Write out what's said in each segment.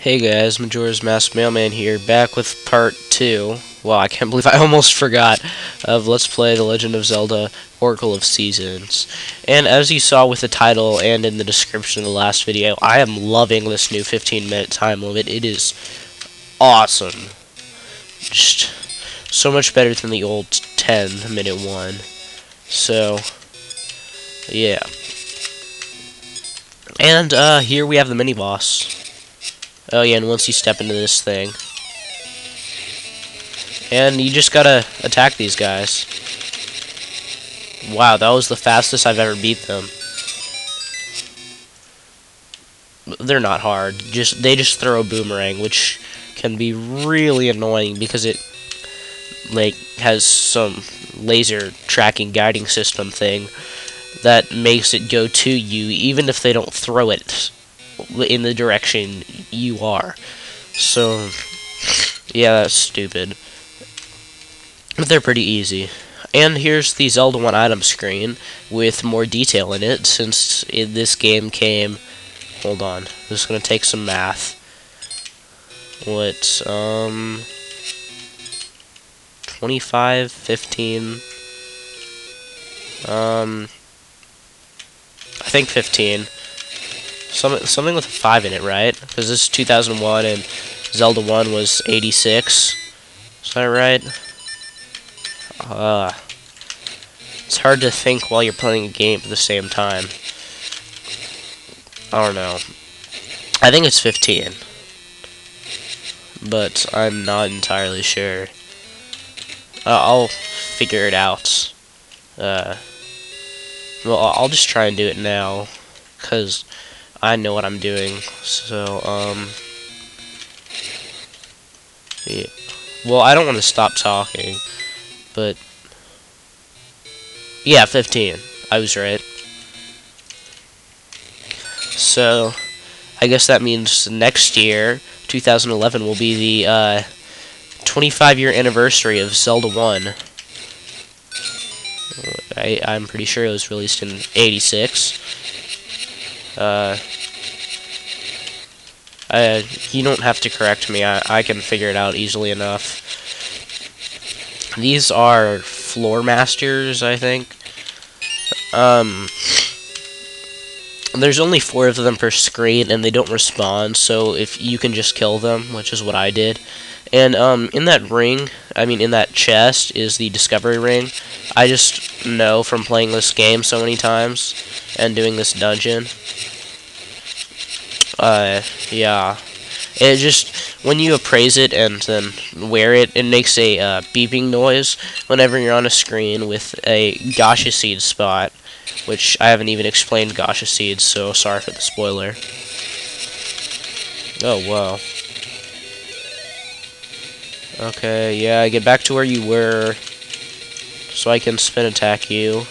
Hey guys, MajorasMaskMailman here, back with part 2. Wow, I can't believe I almost forgot of Let's Play The Legend of Zelda Oracle of Seasons. And as you saw with the title and in the description of the last video, I am loving this new 15-minute time limit. It is awesome. Just so much better than the old 10-minute one. So, yeah. And here we have the mini-boss. Oh yeah, and once you step into this thing, and you just gotta attack these guys. Wow, that was the fastest I've ever beat them. They're not hard. They just throw a boomerang, which can be really annoying because it has some laser tracking guiding system thing that makes it go to you even if they don't throw it in the direction you are. So yeah, that's stupid. But they're pretty easy. And here's the Zelda 1 item screen with more detail in it, since this game came... Hold on, this is gonna take some math. What, 25, 15... I think 15. Something with a 5 in it, right? Because this is 2001 and Zelda 1 was 86. Is that right? It's hard to think while you're playing a game at the same time. I don't know. I think it's 15. But I'm not entirely sure. I'll figure it out. Well, I'll just try and do it now, because I know what I'm doing. So, yeah. Well, I don't want to stop talking, but yeah, 15. I was right. So, I guess that means next year, 2011, will be the 25-year anniversary of Zelda 1. I'm pretty sure it was released in 86. You don't have to correct me. I can figure it out easily enough. These are floor masters, I think. There's only 4 of them per screen, and they don't respawn, so if you can just kill them, which is what I did. And in that ring, in that chest, is the discovery ring. I just know from playing this game so many times and doing this dungeon. Yeah. It just, when you appraise it and then wear it, it makes a beeping noise whenever you're on a screen with a gacha seed spot, which I haven't even explained gacha seeds, so sorry for the spoiler. Oh, wow. Okay, yeah, get back to where you were, so I can spin attack you.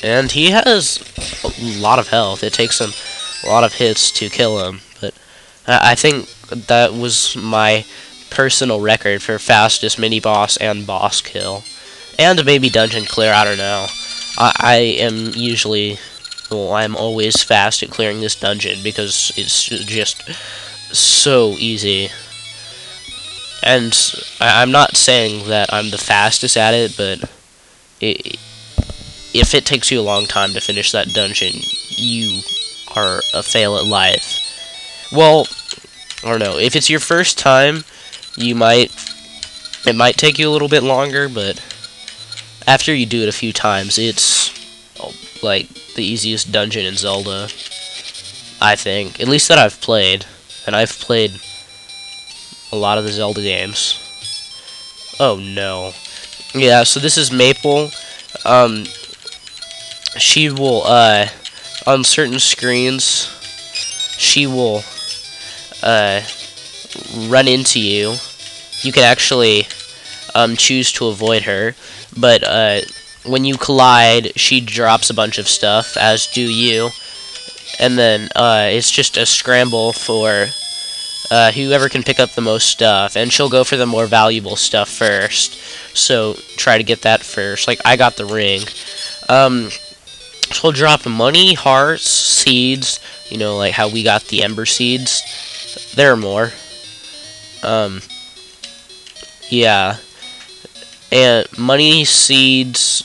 And he has a lot of health. It takes him a lot of hits to kill him, but I think that was my personal record for fastest mini-boss and boss kill. And maybe dungeon clear, I don't know. I am usually... Well, I'm always fast at clearing this dungeon because it's just so easy. And I'm not saying that I'm the fastest at it, but if it takes you a long time to finish that dungeon, you are a fail at life. Well, I don't know. If it's your first time, it might take you a little bit longer, but after you do it a few times, it's like the easiest dungeon in Zelda, I think. At least that I've played. And I've played a lot of the Zelda games. Oh no. Yeah, so this is Maple. She will, on certain screens, she will, run into you. You can actually, choose to avoid her, but, when you collide, she drops a bunch of stuff, as do you, and then, it's just a scramble for, whoever can pick up the most stuff, and she'll go for the more valuable stuff first, so try to get that first. Like, I got the ring. She'll drop money, hearts, seeds. You know, like how we got the ember seeds. There are more. Yeah. And money, seeds,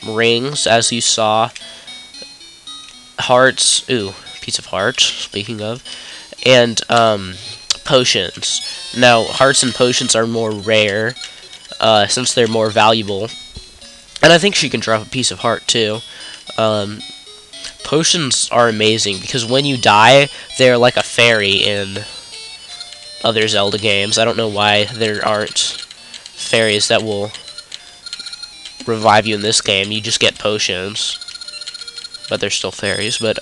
rings, as you saw. Hearts. Ooh, piece of heart, speaking of. And, potions. Now, hearts and potions are more rare, since they're more valuable. And I think she can drop a piece of heart, too. Potions are amazing, because when you die, they're like a fairy in other Zelda games. I don't know why there aren't fairies that will revive you in this game. You just get potions. But they're still fairies. But,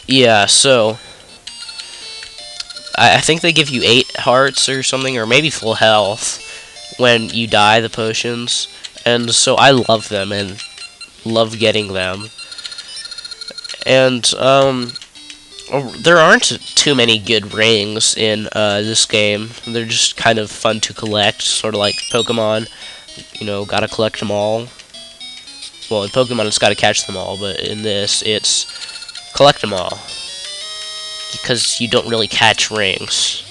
yeah, so I think they give you 8 hearts or something, or maybe full health when you die, the potions. And so I love them and love getting them. And there aren't too many good rings in this game. They're just kind of fun to collect, sort of like Pokemon. You know, gotta collect them all. Well, in Pokemon it's gotta catch them all, but in this it's collect them all. Because you don't really catch rings.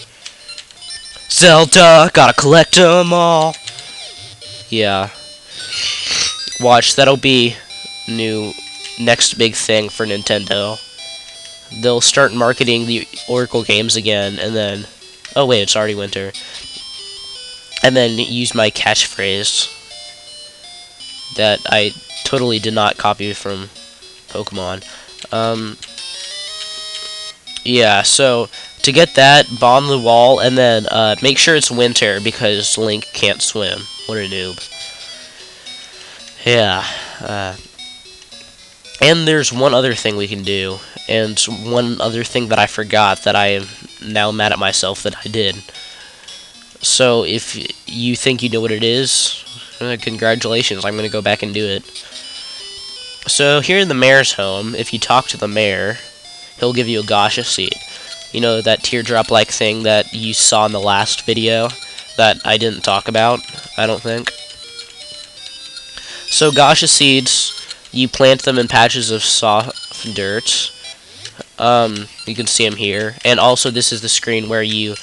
Zelda, gotta collect them all. Yeah. Watch, that'll be next big thing for Nintendo. They'll start marketing the Oracle games again, and then... Oh wait, it's already winter. And then use my catchphrase that I totally did not copy from Pokemon. Yeah, so to get that, bomb the wall, and then make sure it's winter, because Link can't swim. What a noob. Yeah. And there's one other thing we can do, and one other thing that I forgot that I am now mad at myself that I did. So if you think you know what it is, congratulations, I'm going to go back and do it. So here in the mayor's home, if you talk to the mayor, he'll give you a Gasha seed. You know, that teardrop-like thing that you saw in the last video that I didn't talk about, I don't think. So Gasha seeds, you plant them in patches of soft dirt. You can see them here. And also this is the screen where you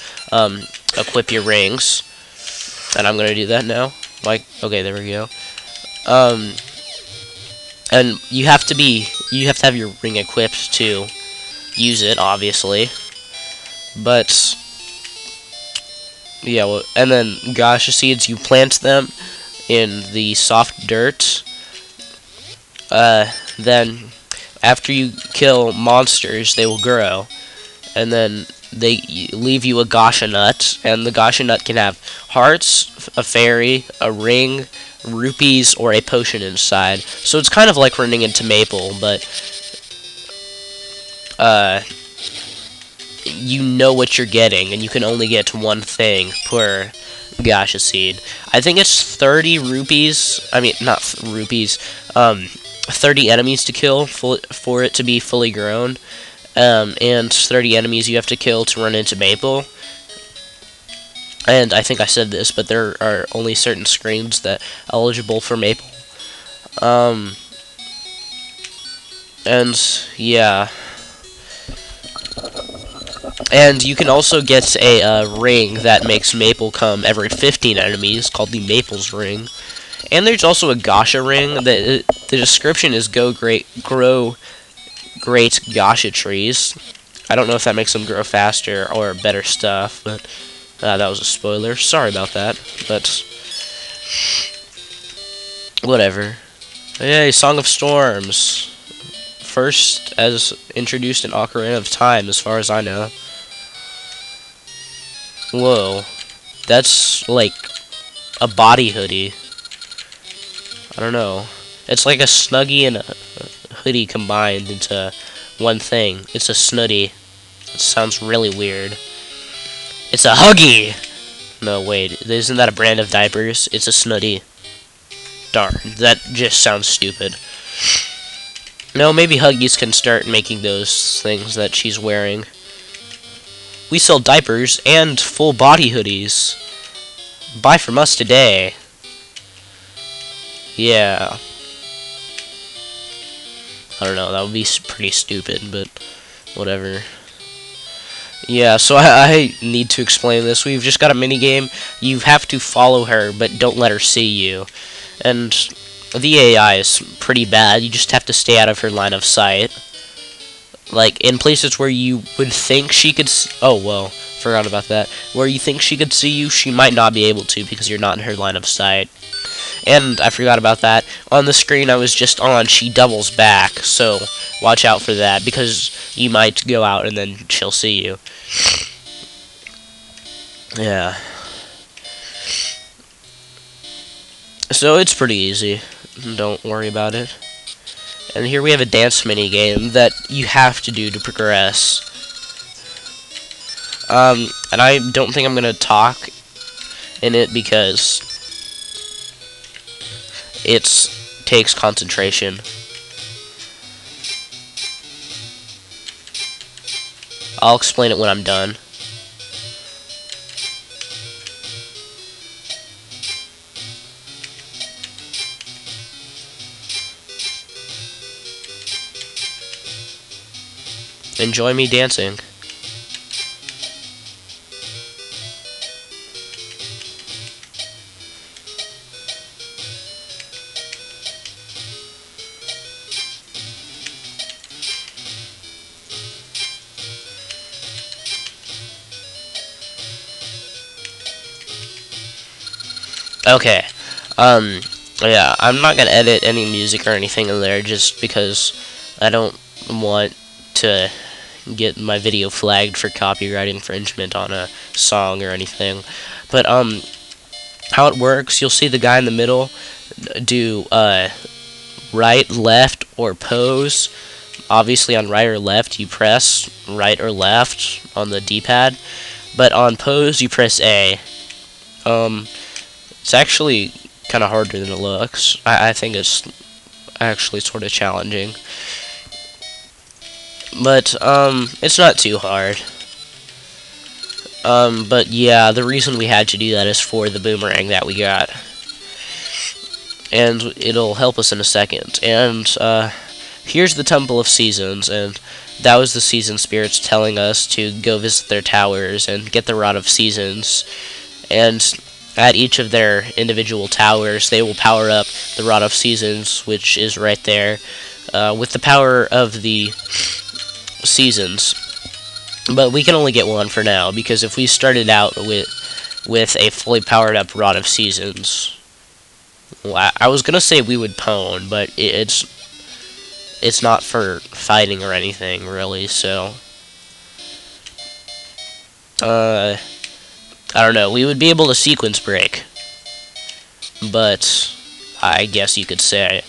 equip your rings. And I'm going to do that now. Like, okay, there we go. And you have to have your ring equipped to use it, obviously. But yeah, well, and then Gasha seeds, you plant them in the soft dirt. Then after you kill monsters, they will grow, and then they leave you a Gasha nut, and the Gasha nut can have hearts, a fairy, a ring, rupees, or a potion inside. So it's kind of like running into Maple, but you know what you're getting, and you can only get one thing per Gasha seed. I think it's 30 rupees. I mean, not rupees. 30 enemies to kill for it to be fully grown, and 30 enemies you have to kill to run into Maple. And I think I said this, but there are only certain screens that are eligible for Maple. And yeah. And you can also get a ring that makes Maple come every 15 enemies, called the Maple's Ring. And there's also a Gasha ring. The description is grow great Gasha trees. I don't know if that makes them grow faster or better stuff, but that was a spoiler. Sorry about that, but whatever. Yay, Song of Storms. First as introduced in Ocarina of Time, as far as I know. Whoa. That's like a body hoodie. I don't know. It's like a Snuggie and a hoodie combined into one thing. It's a Snuddy. It sounds really weird. It's a Huggy! No, wait. Isn't that a brand of diapers? It's a Snuddy. Darn. That just sounds stupid. No, maybe Huggies can start making those things that she's wearing. We sell diapers and full body hoodies. Buy from us today. Yeah. I don't know, that would be pretty stupid, but whatever. Yeah, so I need to explain this. We've just got a mini game. You have to follow her, but don't let her see you. And the AI is pretty bad. You just have to stay out of her line of sight. Like, in places where you would think she could oh, well, forgot about that. Where you think she could see you, she might not be able to because you're not in her line of sight. And I forgot about that. On the screen I was just on, she doubles back, so watch out for that, because you might go out and then she'll see you. Yeah. So it's pretty easy. Don't worry about it. And here we have a dance mini game that you have to do to progress. And I don't think I'm gonna talk in it because it takes concentration. I'll explain it when I'm done. Enjoy me dancing. Okay. Yeah, I'm not gonna edit any music or anything in there just because I don't want to get my video flagged for copyright infringement on a song or anything. But how it works, you'll see the guy in the middle do right, left, or pose. Obviously on right or left you press right or left on the D-pad, but on pose you press A. It's actually kind of harder than it looks. I think it's actually sort of challenging. But, it's not too hard. But yeah, the reason we had to do that is for the boomerang that we got. And it'll help us in a second. And, here's the Temple of Seasons, and that was the Season Spirits telling us to go visit their towers and get the Rod of Seasons. And at each of their individual towers, they will power up the Rod of Seasons, which is right there, with the power of the seasons. But we can only get one for now, because if we started out with a fully powered up Rod of Seasons, well, I was gonna say we would pwn, but it's not for fighting or anything really, so I don't know, we would be able to sequence break, but I guess you could say.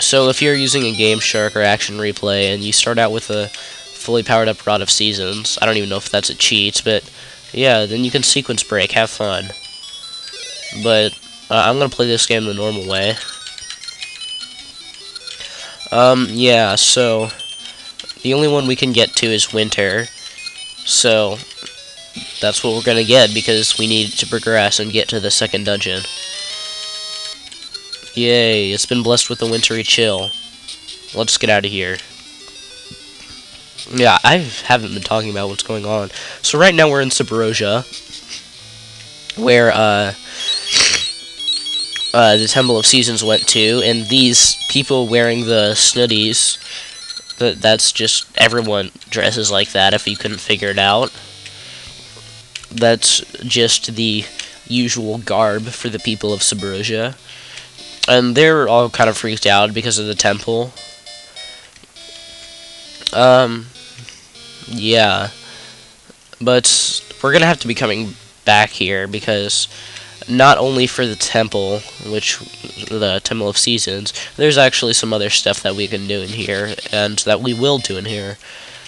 So if you're using a Game Shark or Action Replay and you start out with a fully powered up Rod of Seasons, I don't even know if that's a cheat, but yeah, then you can sequence break, have fun. But I'm gonna play this game the normal way. Yeah, so the only one we can get to is Winter, so that's what we're gonna get because we need to progress and get to the second dungeon. Yay, it's been blessed with a wintry chill. Let's get out of here. Yeah, I haven't been talking about what's going on. So right now we're in Subrosia, where the Temple of Seasons went to, and these people wearing the snooties, that's just, everyone dresses like that if you couldn't figure it out. That's just the usual garb for the people of Subrosia. And they're all kind of freaked out because of the temple. Yeah. But we're gonna have to be coming back here because not only for the temple, which the Temple of Seasons, there's actually some other stuff that we can do in here, and that we will do in here.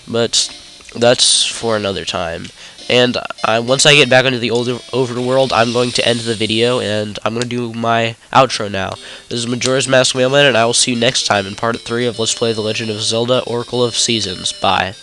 But that's for another time. And once I get back into the overworld, I'm going to end the video, and I'm going to do my outro now. This is MajorasMaskMailman, and I will see you next time in part 3 of Let's Play The Legend of Zelda, Oracle of Seasons. Bye.